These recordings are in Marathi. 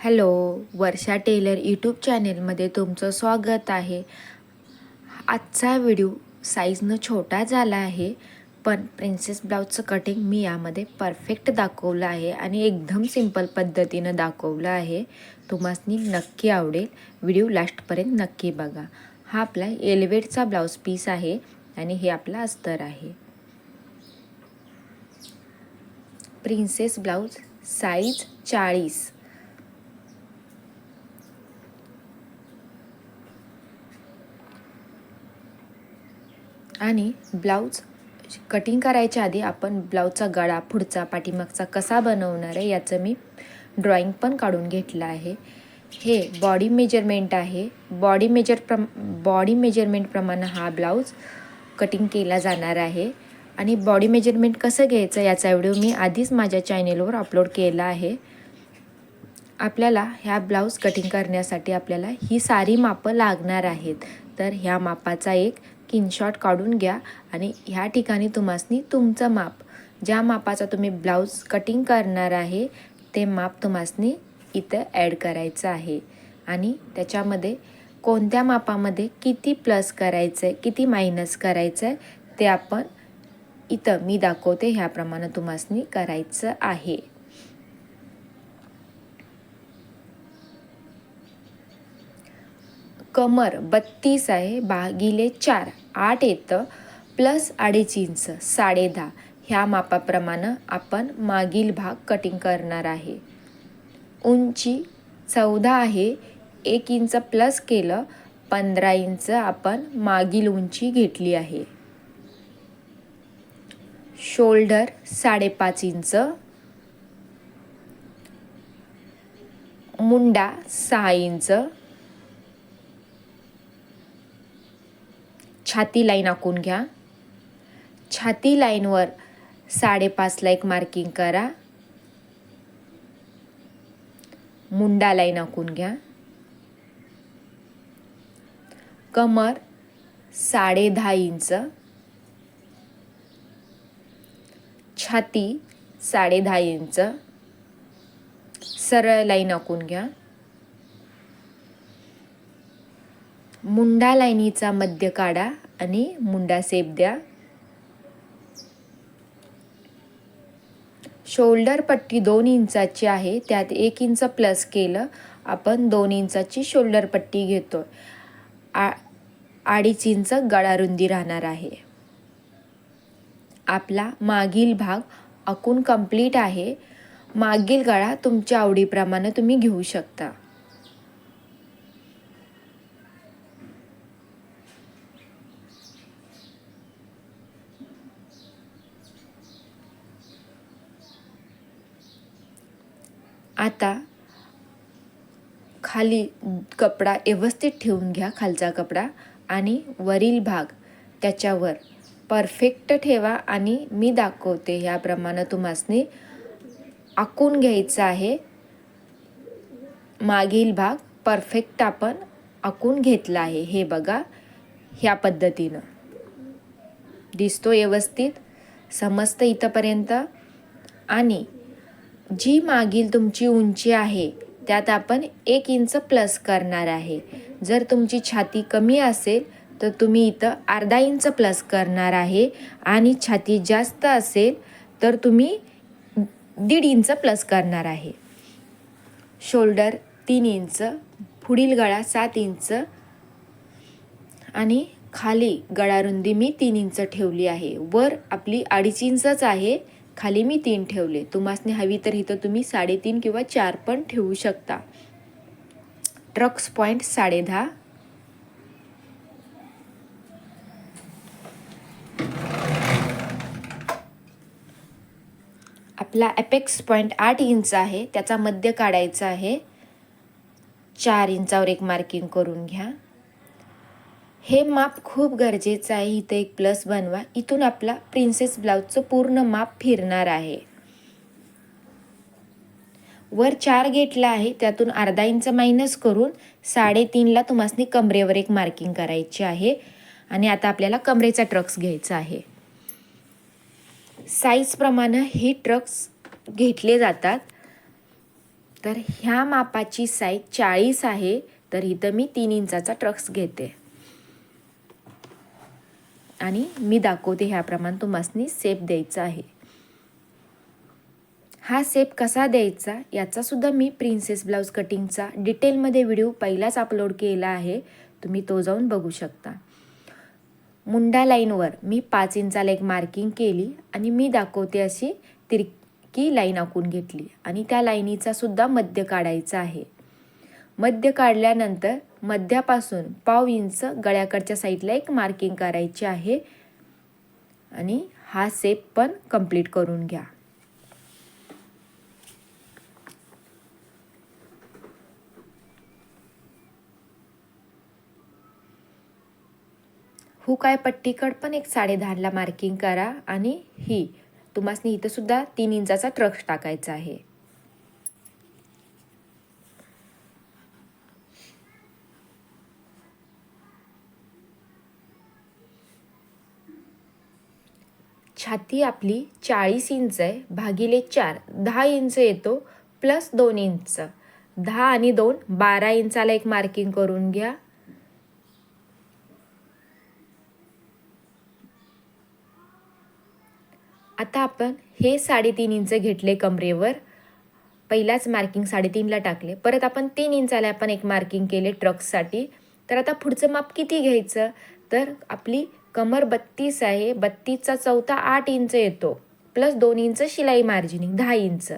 हॅलो, वर्षा टेलर यूट्यूब चॅनेलमध्ये तुमचं स्वागत आहे. आजचा व्हिडिओ साईजनं छोटा झाला आहे, पण प्रिन्सेस ब्लाऊजचं कटिंग मी यामध्ये परफेक्ट दाखवलं आहे आणि एकदम सिंपल पद्धतीनं दाखवलं आहे. तुम्हासनी नक्की आवडेल. व्हिडिओ लास्टपर्यंत नक्की बघा. हा आपला एलिवेटचा ब्लाऊज पीस आहे आणि हे आपला अस्तर आहे. Princess blouse size 40. आणि ब्लाऊज कटिंग करायच्या आधी आपण ब्लाऊजचा गळा पुढचा पाठीमागचा कसा बनवणार आहे याचं मी ड्रॉइंग पण काढून घेतलं आहे. हे बॉडी मेजरमेंट आहे. बॉडी मेजरमेंटप्रमाणे हा ब्लाऊज कटिंग केला जाणार आहे. आणि बॉडी मेजरमेंट कसं घ्यायचं याचा व्हिडिओ मी आधीच माझ्या चॅनेलवर अपलोड केला आहे. आपल्याला ह्या ब्लाऊज कटिंग करण्यासाठी आपल्याला ही सारी मापं लागणार आहेत. तर ह्या मापाचा एक स्क्रीनशॉट काढून घ्या आणि ह्या ठिकाणी तुम्हासनी तुमचं माप, ज्या मापाचा तुम्ही ब्लाऊज कटिंग करणार आहे ते माप तुम्हासनी इथं ॲड करायचं आहे. आणि त्याच्यामध्ये कोणत्या मापामध्ये किती प्लस करायचं आहे, किती मायनस करायचं आहे ते आपण इथं मी दाखवते ह्याप्रमाणे तुम्हासनी करायचं आहे. कमर 32 आहे, भागिले 4 8 येतं, प्लस 2.5 इंच 10.5 ह्या मापाप्रमाणे आपण मागील भाग कटिंग करणार आहे. उंची 14 आहे, 1 इंच प्लस केलं 15 इंच आपण मागील उंची घेतली आहे. शोल्डर 5.5 इंच, मुंडा 6 इंच, छाती लाईन आखून घ्या. छाती लाईनवर 5.5 एक मार्किंग करा. मुंडा लाईन आखून घ्या. कमर 10.5 इंच, छाती 10.5 इंच, सरळ लाईन आखून घ्या. मुंडा लाईनीचा मध्य काढा आणि मुंडा शेप द्या. शोल्डर पट्टी 2 इंचाची आहे, त्यात 1 इंच प्लस केलं आपण 2 इंचाची शोल्डर पट्टी घेतो. 2.5 इंच गळा रुंदी राहणार आहे. आपला मागील भाग आखून कंप्लीट आहे. मागील गळा तुमच्या आवडीप्रमाणे तुम्ही घेऊ शकता. आता खाली कपडा व्यवस्थित ठेवून घ्या, खालचा कपडा, आणि वरील भाग त्याच्यावर परफेक्ट ठेवा आणि मी दाखवते ह्याप्रमाणे तुम्हासनी आखून घ्यायचं आहे. मागील भाग परफेक्ट आपण आखून घेतला आहे. हे बघा, ह्या पद्धतीनं दिसतो, व्यवस्थित समजतं इथंपर्यंत. आणि जी मागील तुमची उंची आहे त्यात आपण 1 इंच प्लस करणार आहे. जर तुमची छाती कमी असेल तर तुम्ही इथं 1/2 इंच प्लस करणार आहे. आणि छाती जास्त असेल तर तुम्ही 1.5 इंच प्लस करणार आहे. शोल्डर 3 इंच, पुढील गळा 7 इंच आणि खाली गळारुंदी मी 3 इंच ठेवली आहे. वर आपली 2.5 इंचच आहे, खाली मी 3 ठेवले. तुम्हासनी हवी तर इथं तुम्ही 3.5 किंवा 4 पण ठेवू शकता. Trucks point 10.5. आपला अपेक्स पॉईंट 8 इंच आहे, त्याचा मध्य काढायचा आहे. 4 इंचावर एक मार्किंग करून घ्या. हे माप खूप गरजेचं आहे. इथं एक प्लस बनवा. इथून आपला प्रिन्सेस ब्लाऊजचं पूर्ण माप फिरणार आहे. वर 4 घेतला आहे, त्यातून 1/2 इंच मायनस करून 3.5ला तुम्हासनी कमरेवर एक मार्किंग करायची आहे. आणि आता आपल्याला कमरेचा ट्रक्स घ्यायचा आहे. साईजप्रमाणे हे ट्रक्स घेतले जातात. तर ह्या मापाची साईज 40 आहे, तर इथं मी 3 इंचाचा ट्रक्स घेते आणि मी दाखवते ह्याप्रमाणे तुम्हाला शेप द्यायचा आहे. हा शेप कसा द्यायचा याचा सुद्धा मी प्रिन्सेस ब्लाउज कटिंगचा डिटेलमध्ये व्हिडिओ पहिलाच अपलोड केला आहे, तुम्ही तो जाऊन बघू शकता. मुंडा लाईनवर मी 5 इंचाला एक मार्किंग केली आणि मी दाखवते अशी तिरकी लाईन आखून घेतली आणि त्या लाईनीचा सुद्धा मध्य काढायचा आहे. मध्य काढल्यानंतर मध्यापासून पाव इंच गळ्याकडच्या साईडला एक मार्किंग करायची आहे आणि हा शेप पण कंप्लीट करून घ्या. हुक आहे पट्टीकड पण एक 10.5ला मार्किंग करा आणि ही तुम्हाला इथं सुद्धा 3 इंचाचा ट्रक्स टाकायचा आहे. छाती आपली 40 इंच आहे, भागिले 4 10 इंच येतो, प्लस 2 इंच 10 आणि 2 12 इंचाला एक मार्किंग करून घ्या. आता आपण हे 3.5 इंच घेतले कमरेवर, पहिलाच मार्किंग 3.5ला टाकले, परत आपण 3 इंचाला आपण एक मार्किंग केले ट्रक्ससाठी. तर आता पुढचं माप किती घ्यायचं, तर आपली कमर 32 आहे, 32चा चौथा 8 इंच येतो, प्लस 2 इंच शिलाई मार्जिनिंग 10 इंच.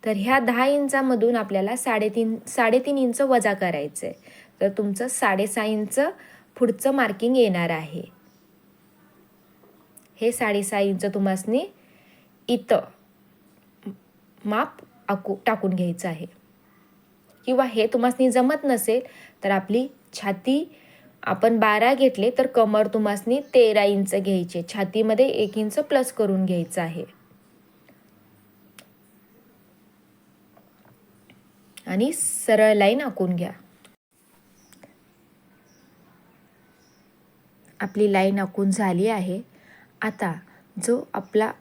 तर ह्या 10 इंचामधून आपल्याला 3.5 इंच वजा करायचं आहे, तर तुमचं 6.5 इंच पुढचं मार्किंग येणार आहे. हे 6.5 इंच तुम्हाला इथं माप टाकून घ्यायचं आहे. किंवा हे तुम्हाला जमत नसेल तर आपली छाती आपण 12 घेतले तर कमर तुम्हाला 13 इंच घ्यायचे, छातीमध्ये 1 इंच प्लस करून घ्यायचं आहे आणि सरळ लाईन आखून घ्या. आपली लाईन आखून झाली आहे. आता जो आपला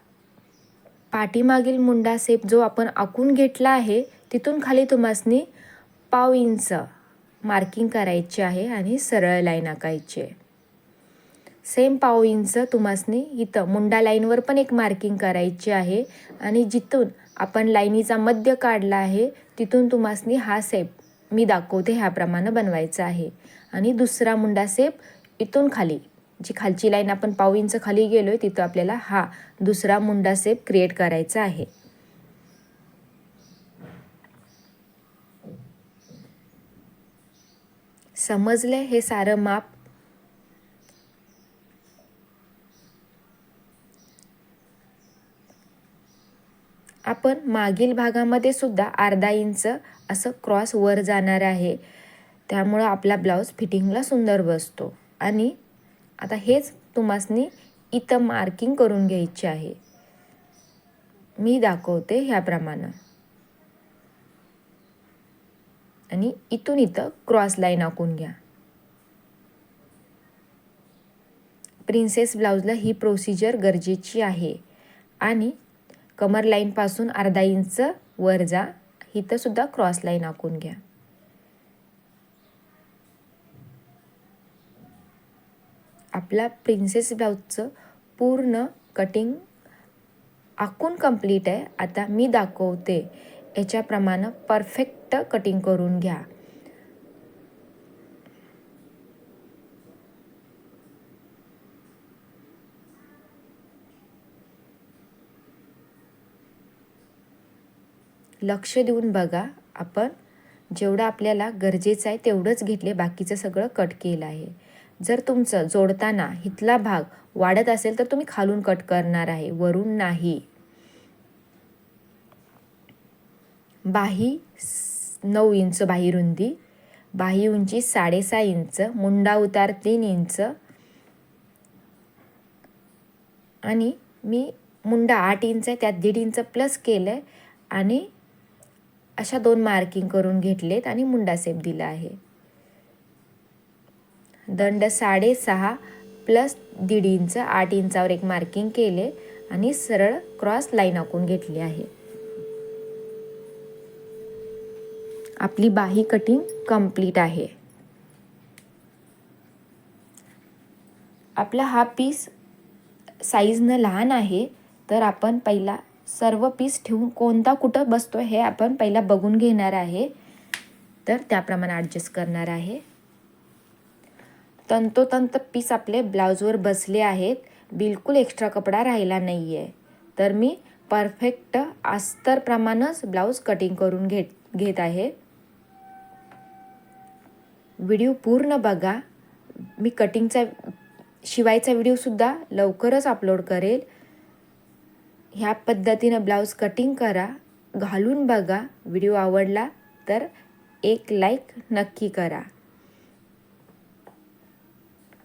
पाठीमागील मुंडा शेप जो आपण आखून घेतला आहे, तिथून खाली तुम्हाला पाव इंच मार्किंग करायचे आहे आणि सरळ लाईन आखायची आहे. सेम पाव इंच तुम्हाला इथं मुंडा लाईनवर पण एक मार्किंग करायची आहे आणि जिथून आपण लाईनीचा मध्य काढला आहे तिथून तुम्हाला हा शेप मी दाखवते ह्याप्रमाणे बनवायचा आहे. आणि दुसरा मुंडा शेप इथून खाली, जी खालची लाईन आपण पाव इंच खाली गेलोय तिथं आपल्याला हा दुसरा मुंडा शेप क्रिएट करायचा आहे. समजले हे सारं माप? आपण मागील भागामध्ये सुद्धा अर्धा इंच असं क्रॉस वर जाणार आहे, त्यामुळं आपला ब्लाऊज फिटिंगला सुंदर बसतो. आणि आता हेच तुम्हाला इथं मार्किंग करून घ्यायची आहे, मी दाखवते ह्याप्रमाणे. आणि इथून इथं क्रॉस लाईन आखून घ्या. प्रिन्सेस ब्लाऊजला ही प्रोसिजर गरजेची आहे. आणि कमर लाईनपासून अर्धा इंच वर जा, इथं सुद्धा क्रॉस लाईन आखून घ्या. आपला प्रिन्सेस ब्लाऊजचं पूर्ण कटिंग आखून कंप्लीट आहे. आता मी दाखवते याच्याप्रमाणे परफेक्ट कटिंग करून घ्या. लक्ष देऊन बघा, आपण जेवढं आपल्याला गरजेचं आहे तेवढंच घेतले, बाकीचं सगळं कट केलं आहे. जर तुमचं जोडताना इथला भाग वाढत असेल तर तुम्ही खालून कट करणार आहे, वरून नाही. बाही 9 इंच बाही रुंदी, बाही उंची 6.5 इंच, मुंडा उतार 3 इंच आणि मी मुंडा 8 इंच आहे, त्यात 1.5 इंच प्लस केलं आहे आणि अशा 2 मार्किंग करून घेतलेत आणि मुंडा शेप दिला आहे. दंड 6.5 प्लस 1.5 इंच 8 इंचावर एक मार्किंग केले आणि सरळ क्रॉस लाईन आखून घेतली आहे. आपली बाही कटिंग कंप्लीट आहे. आपला हा पीस साईजनं लहान आहे, तर आपण पहिला सर्व पीस ठेवून कोणता कुठं बसतो हे आपण पहिला बघून घेणार आहे. तर त्याप्रमाणे ॲडजस्ट करणार आहे. तंतोतंत पीस आपले ब्लाऊजवर बसले आहेत. बिलकुल एक्स्ट्रा कपडा राहिला नाही आहे. तर मी परफेक्ट अस्तरप्रमाणेच ब्लाऊज कटिंग करून घेत आहे. व्हिडिओ पूर्ण बघा. मी शिवायचा व्हिडिओसुद्धा लवकरच अपलोड करेल. ह्या पद्धतीनं ब्लाऊज कटिंग करा, घालून बघा. व्हिडिओ आवडला तर एक लाईक नक्की करा.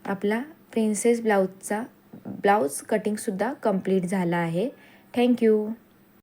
आपला प्रिन्सेस ब्लाऊज कटिंगसुद्धा कंप्लीट झाला आहे. थँक्यू.